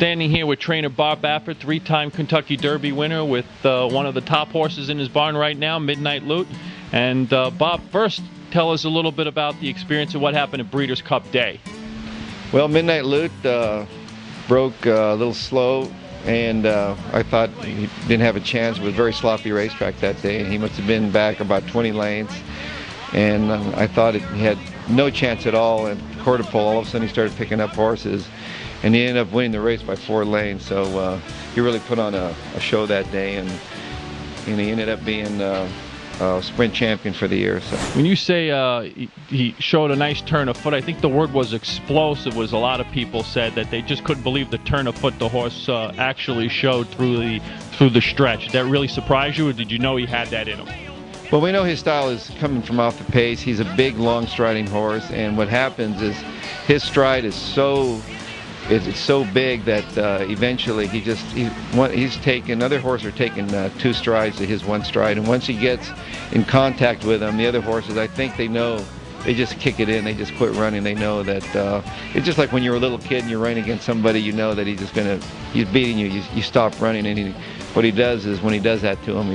Standing here with trainer Bob Baffert, three-time Kentucky Derby winner, with one of the top horses in his barn right now, Midnight Loot. And Bob, first tell us a little bit about the experience of what happened at Breeders' Cup Day. Well, Midnight Loot broke a little slow, and I thought he didn't have a chance. It was a very sloppy racetrack that day, and he must have been back about 20 lanes. And I thought he had no chance at all. And quarter pole, all of a sudden he started picking up horses, and he ended up winning the race by 4 lanes. So he really put on a show that day, and he ended up being sprint champion for the year. So when you say he showed a nice turn of foot, I think the word was explosive. Was a lot of people said that they just couldn't believe the turn of foot the horse actually showed through the stretch. Did that really surprise you, or did you know he had that in him? Well, we know his style is coming from off the pace. He's a big, long striding horse, and what happens is his stride is so big that eventually he's taken, other horses are taking 2 strides to his 1 stride, and once he gets in contact with them, the other horses, I think they know, they just kick it in, they just quit running. They know that it's just like when you're a little kid and you're running against somebody, you know that he's beating you, you stop running, and what he does is when he does that to him,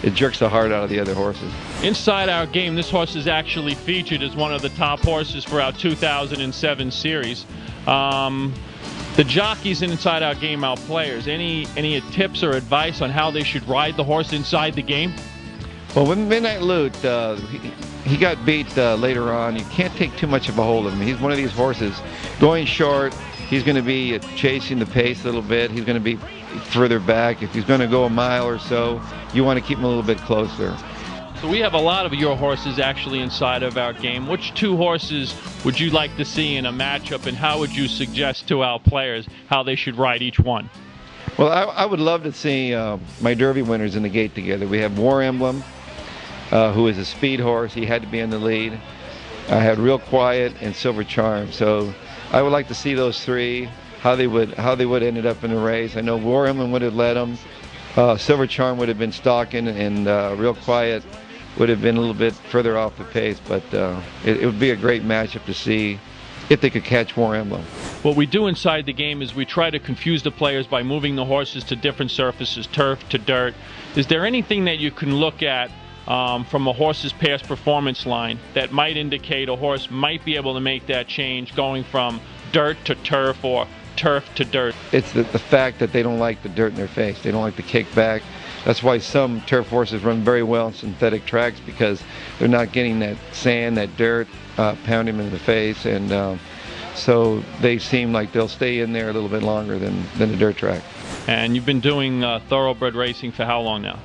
it jerks the heart out of the other horses. Inside Our Game, this horse is actually featured as one of the top horses for our 2007 series. The jockeys Inside Our Game, our players, any tips or advice on how they should ride the horse inside the game? Well, with Midnight Loot, he got beat later on. You can't take too much of a hold of him. He's one of these horses going short. He's going to be chasing the pace a little bit. He's going to be further back. If he's going to go a mile or so, you want to keep him a little bit closer. So we have a lot of your horses actually inside of our game. Which 2 horses would you like to see in a matchup, and how would you suggest to our players how they should ride each one? Well, I would love to see my Derby winners in the gate together. We have War Emblem, who is a speed horse. He had to be in the lead. I had Real Quiet and Silver Charm. So I would like to see those 3, how they would ended up in the race. I know War Emblem would have led them. Silver Charm would have been stalking, and Real Quiet would have been a little bit further off the pace, but it would be a great matchup to see if they could catch War Emblem. What we do inside the game is we try to confuse the players by moving the horses to different surfaces, turf to dirt. Is there anything that you can look at from a horse's past performance line that might indicate a horse might be able to make that change going from dirt to turf or turf to dirt? It's the fact that they don't like the dirt in their face. They don't like the kickback. That's why some turf horses run very well on synthetic tracks, because they're not getting that sand, that dirt, pound them in the face, and so they seem like they'll stay in there a little bit longer than the dirt track. And you've been doing thoroughbred racing for how long now?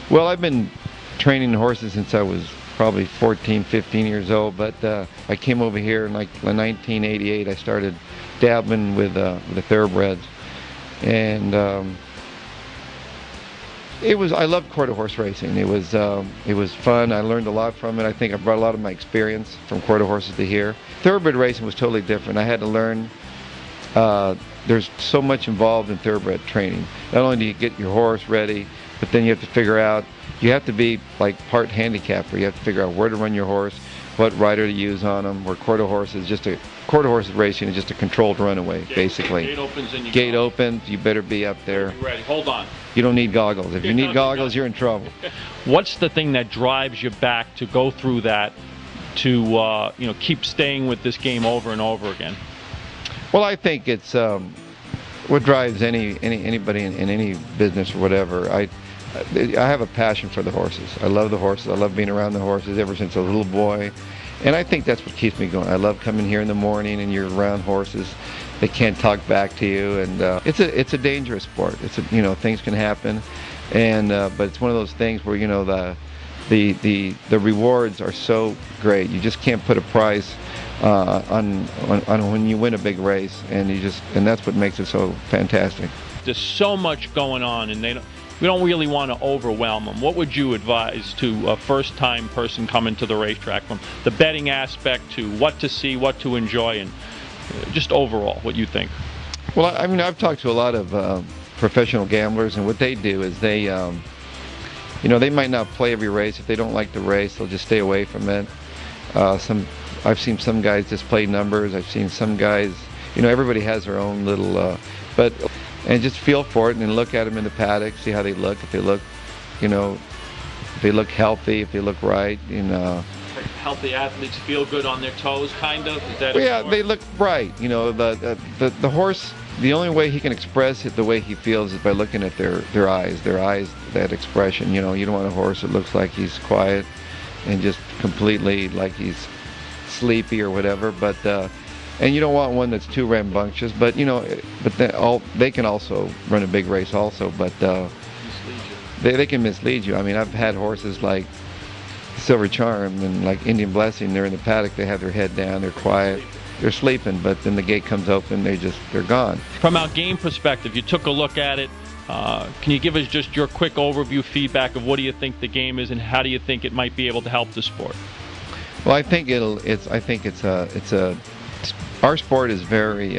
Well, I've been training horses since I was probably 14, 15 years old, but I came over here in like 1988. I started dabbling with the thoroughbreds, and I loved quarter horse racing. It was fun. I learned a lot from it. I think I brought a lot of my experience from quarter horses to here. Thoroughbred racing was totally different. I had to learn. There's so much involved in thoroughbred training. Not only do you get your horse ready, but then you have to figure out. You have to be like part handicapper. You have to figure out where to run your horse, what rider to use on them. Where quarter horse racing is just a controlled runaway, basically. Gate opens and you Gate opens. You better be up there. You're ready. Hold on. You don't need goggles. If you need goggles, you're in trouble. What's the thing that drives you back to go through that, to keep staying with this game over and over again? Well, I think it's what drives anybody in any business or whatever. I have a passion for the horses. I love the horses. I love being around the horses ever since I was a little boy, and I think that's what keeps me going. I love coming here in the morning and you're around horses. They can't talk back to you, and it's a dangerous sport. Things can happen, and but it's one of those things where the rewards are so great. You just can't put a price on when you win a big race, and that's what makes it so fantastic. There's so much going on, and we don't really want to overwhelm them. What would you advise to a first-time person coming to the racetrack, from the betting aspect to what to see, what to enjoy, and just overall, what you think? Well, I mean, I've talked to a lot of professional gamblers, and what they do is they might not play every race. If they don't like the race, they'll just stay away from it. I've seen some guys just play numbers. I've seen some guys everybody has their own little, and just feel for it and look at them in the paddock, see how they look, if they look, if they look healthy, if they look right, Healthy athletes feel good on their toes, kind of? Is that well, yeah, they look right. The horse, the only way he can express it the way he feels is by looking at their eyes, that expression. You don't want a horse that looks like he's quiet and just completely like he's sleepy or whatever, and you don't want one that's too rambunctious, but they can also run a big race also, but they can mislead you. I mean, I've had horses like Silver Charm and like Indian Blessing. They're in the paddock, they have their head down, they're quiet, they're sleeping, but then the gate comes open, they're gone. From our game perspective, you took a look at it. Can you give us just your quick overview feedback of what do you think the game is and how do you think it might be able to help the sport? Well, I think our sport is very,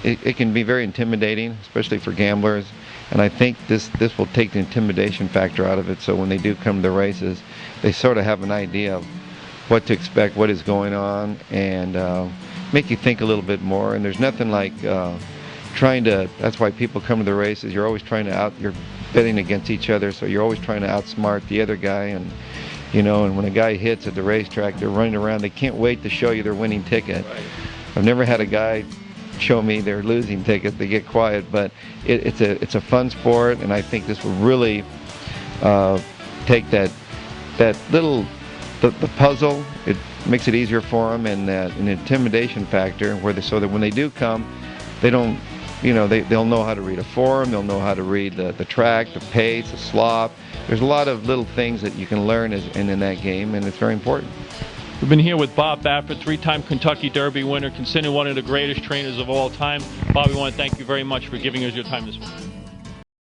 it can be very intimidating, especially for gamblers. And I think this will take the intimidation factor out of it, so when they do come to the races, they sort of have an idea of what to expect, what is going on, and make you think a little bit more. And there's nothing like that's why people come to the races. You're always you're betting against each other, so you're always trying to outsmart the other guy. And and when a guy hits at the racetrack, they're running around. They can't wait to show you their winning ticket. I've never had a guy show me their losing ticket. They get quiet, but it's a fun sport, and I think this will really take that little the puzzle. It makes it easier for them, and an intimidation factor so that when they do come, they don't they'll know how to read a form, they'll know how to read the track, the pace, the slop. There's a lot of little things that you can learn in that game, and it's very important. We've been here with Bob Baffert, three-time Kentucky Derby winner, considered one of the greatest trainers of all time. Bob, we want to thank you very much for giving us your time this morning.